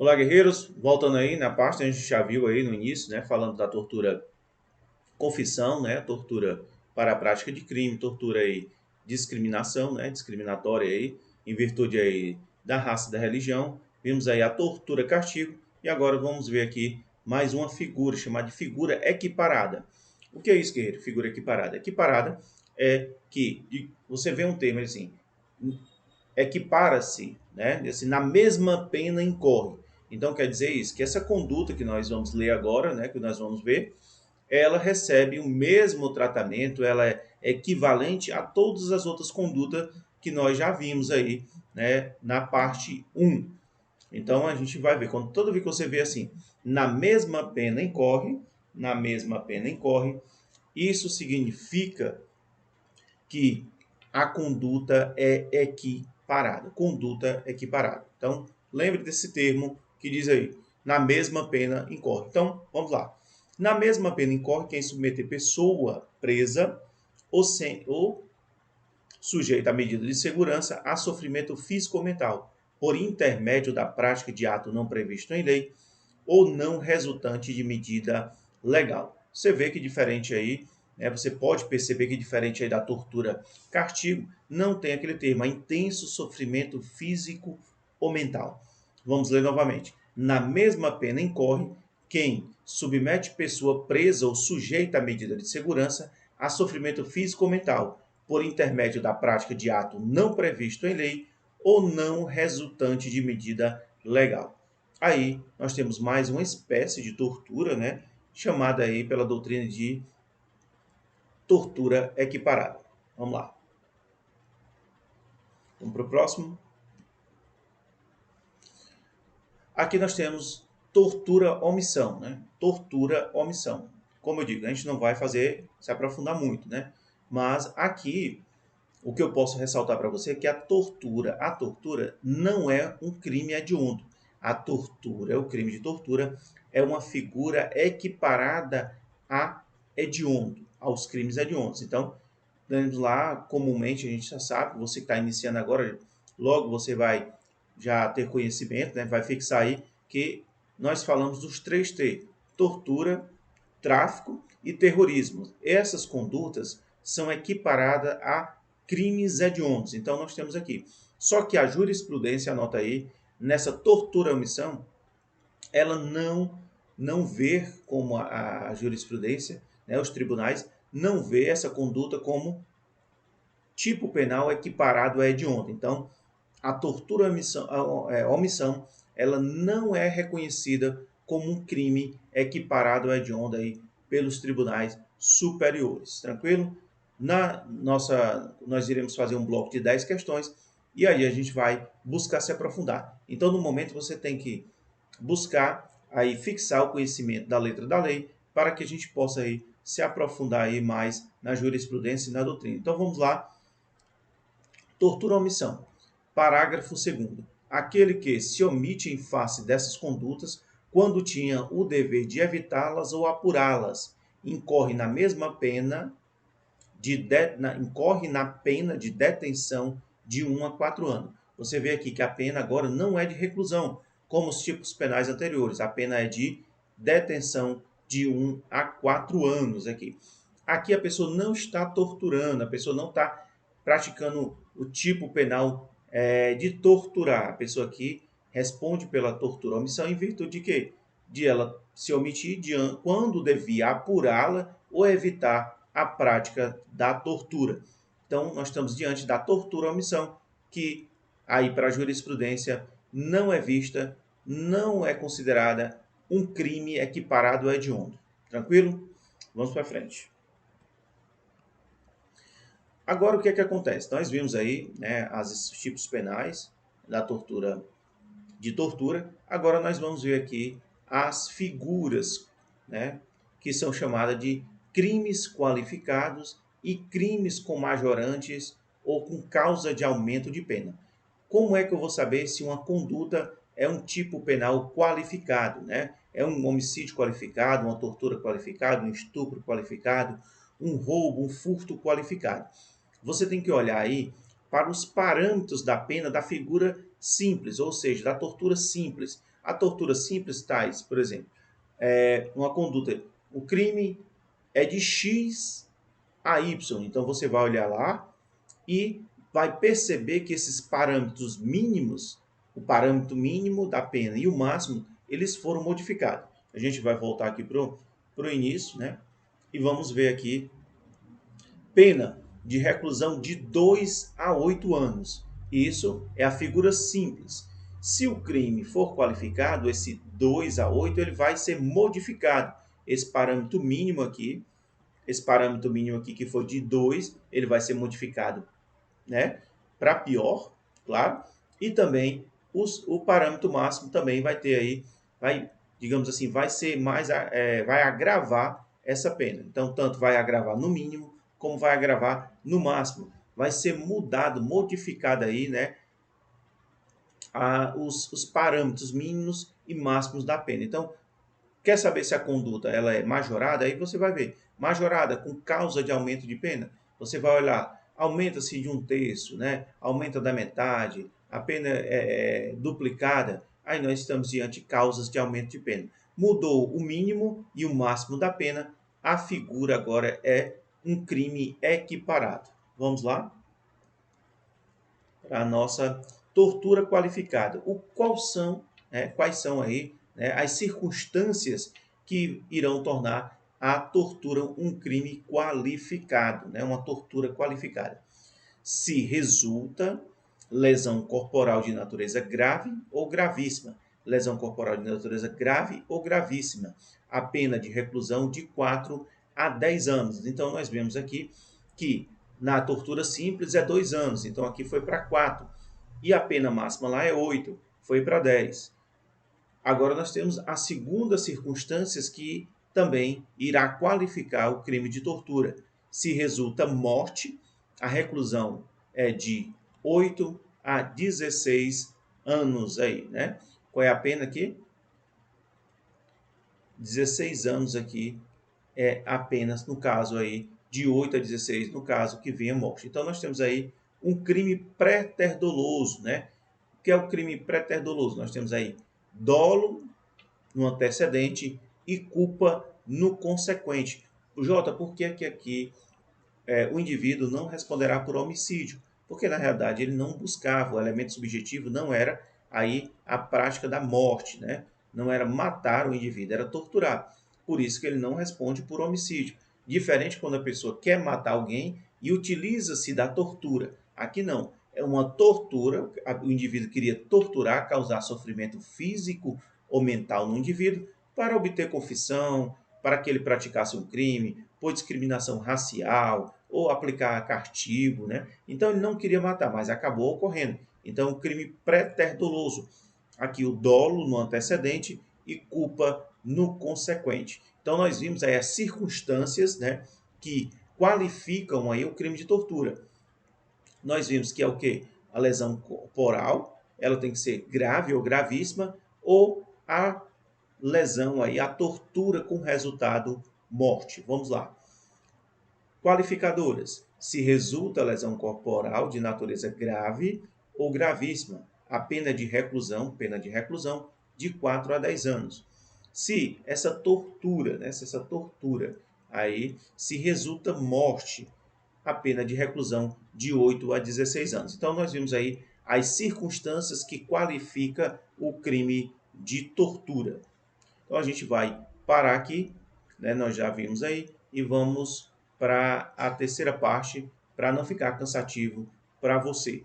Olá, guerreiros. Voltando aí na parte, a gente já viu aí no início, né, falando da tortura confissão, né, tortura para a prática de crime, tortura aí discriminação, né, discriminatória aí, em virtude aí da raça e da religião. Vimos aí a tortura castigo e agora vamos ver aqui mais uma figura chamada de figura equiparada. O que é isso, guerreiro? Figura equiparada. Equiparada é que você vê um termo assim, equipara-se, né? Assim, na mesma pena incorre. Então quer dizer isso, que essa conduta que nós vamos ler agora, né, que nós vamos ver, ela recebe o mesmo tratamento, ela é equivalente a todas as outras condutas que nós já vimos aí, né, na parte 1. Então a gente vai ver, quando toda vez que você vê assim, na mesma pena incorre, isso significa que a conduta é equiparada. Conduta equiparada. Então, lembre desse termo que diz aí, na mesma pena incorre. Então, vamos lá. Na mesma pena incorre quem submeter pessoa presa ou sujeita à medida de segurança a sofrimento físico ou mental, por intermédio da prática de ato não previsto em lei ou não resultante de medida legal. Você vê que diferente aí, né, você pode perceber que diferente aí da tortura castigo, não tem aquele termo, intenso sofrimento físico ou mental. Vamos ler novamente. Na mesma pena incorre quem submete pessoa presa ou sujeita à medida de segurança a sofrimento físico ou mental, por intermédio da prática de ato não previsto em lei ou não resultante de medida legal. Aí nós temos mais uma espécie de tortura, né, chamada aí pela doutrina de tortura equiparada. Vamos lá. Vamos para o próximo. Aqui nós temos tortura omissão, né? Tortura omissão. Como eu digo, a gente não vai se aprofundar muito, né? Mas aqui o que eu posso ressaltar para você é que a tortura não é um crime hediondo. A tortura, o crime de tortura, é uma figura equiparada a hediondo, aos crimes hediondos. Então, vamos lá, comumente a gente já sabe, você que está iniciando agora, logo você vai já ter conhecimento, né? Vai fixar aí que nós falamos dos 3T: tortura, tráfico e terrorismo. Essas condutas são equiparadas a crimes hediondos. Então nós temos aqui. Só que a jurisprudência, anota aí, nessa tortura omissão, ela não vê como a jurisprudência, né, os tribunais, não vê essa conduta como tipo penal equiparado a hediondo. Então, a tortura omissão, ela não é reconhecida como um crime equiparado ao hediondo aí pelos tribunais superiores. Tranquilo? Nós iremos fazer um bloco de 10 questões e aí a gente vai buscar se aprofundar. Então, no momento, você tem que buscar aí fixar o conhecimento da letra da lei para que a gente possa aí se aprofundar aí mais na jurisprudência e na doutrina. Então, vamos lá. Tortura ou omissão. Parágrafo 2º. Aquele que se omite em face dessas condutas, quando tinha o dever de evitá-las ou apurá-las, incorre na mesma pena incorre na pena de detenção de 1 a 4 anos. Você vê aqui que a pena agora não é de reclusão, como os tipos penais anteriores. A pena é de detenção de 1 a 4 anos aqui. Aqui a pessoa não está torturando, a pessoa não está praticando o tipo penal de torturar. A pessoa aqui responde pela tortura omissão em virtude de quê? De ela se omitir quando devia apurá-la ou evitar a prática da tortura. Então, nós estamos diante da tortura omissão, que aí para a jurisprudência não é vista, não é considerada um crime equiparado a hediondo. Tranquilo? Vamos para frente. Agora, o que é que acontece? Nós vimos aí, né, os tipos penais da tortura, de tortura. Agora nós vamos ver aqui as figuras, né, que são chamadas de crimes qualificados e crimes com majorantes ou com causa de aumento de pena. Como é que eu vou saber se uma conduta é um tipo penal qualificado, né? É um homicídio qualificado, uma tortura qualificada, um estupro qualificado, um roubo, um furto qualificado. Você tem que olhar aí para os parâmetros da pena da figura simples, ou seja, da tortura simples. A tortura simples tais, por exemplo, uma conduta, o crime é de X a Y. Então você vai olhar lá e vai perceber que esses parâmetros mínimos, o parâmetro mínimo da pena e o máximo, eles foram modificados. A gente vai voltar aqui para o início, né? E vamos ver aqui pena de reclusão de 2 a 8 anos. Isso é a figura simples. Se o crime for qualificado, esse 2 a 8 ele vai ser modificado. Esse parâmetro mínimo aqui que foi de 2, ele vai ser modificado, né, para pior, claro. E também o parâmetro máximo também vai ter aí, digamos assim, vai ser mais, vai agravar essa pena. Então, tanto vai agravar no mínimo, como vai agravar no máximo. Vai ser mudado, modificado aí, né, os parâmetros mínimos e máximos da pena. Então, quer saber se a conduta ela é majorada? Aí você vai ver. Majorada com causa de aumento de pena. Você vai olhar, aumenta-se de 1/3, né? Aumenta da metade, a pena é duplicada. Aí nós estamos diante de causas de aumento de pena. Mudou o mínimo e o máximo da pena. A figura agora é um crime equiparado. Vamos lá? Para a nossa tortura qualificada. Quais são aí, né, as circunstâncias que irão tornar a tortura um crime qualificado, né, uma tortura qualificada? Se resulta lesão corporal de natureza grave ou gravíssima. Lesão corporal de natureza grave ou gravíssima. A pena de reclusão de 4 a 10 anos. Então, nós vemos aqui que na tortura simples é 2 anos, então aqui foi para 4. E a pena máxima lá é 8, foi para 10. Agora nós temos a segunda circunstância que também irá qualificar o crime de tortura. Se resulta morte, a reclusão é de 8 a 16 anos aí, né? Qual é a pena aqui? 16 anos aqui é apenas no caso aí de 8 a 16, no caso que venha morte. Então nós temos aí um crime pré-doloso, né? O que é o crime pré-doloso? Nós temos aí dolo no antecedente e culpa no consequente. Jota, por que aqui o indivíduo não responderá por homicídio? Porque na realidade ele não buscava, o elemento subjetivo não era aí a prática da morte, né? Não era matar o indivíduo, era torturar. Por isso que ele não responde por homicídio. Diferente quando a pessoa quer matar alguém e utiliza-se da tortura. Aqui não. É uma tortura, o indivíduo queria torturar, causar sofrimento físico ou mental no indivíduo para obter confissão, para que ele praticasse um crime, por discriminação racial ou aplicar castigo, né? Então ele não queria matar, mas acabou ocorrendo. Então, o crime pré-doloso. Aqui o dolo no antecedente e culpa no consequente. Então nós vimos aí as circunstâncias, né, que qualificam aí o crime de tortura. Nós vimos que é o quê? A lesão corporal, ela tem que ser grave ou gravíssima, ou a lesão aí, a tortura com resultado morte. Vamos lá. Qualificadoras. Se resulta lesão corporal de natureza grave ou gravíssima, a pena de reclusão de 4 a 10 anos. Se essa tortura, né, se essa tortura aí se resulta morte, a pena de reclusão de 8 a 16 anos. Então nós vimos aí as circunstâncias que qualifica o crime de tortura. Então a gente vai parar aqui, né? Nós já vimos aí, e vamos para a terceira parte, para não ficar cansativo para você.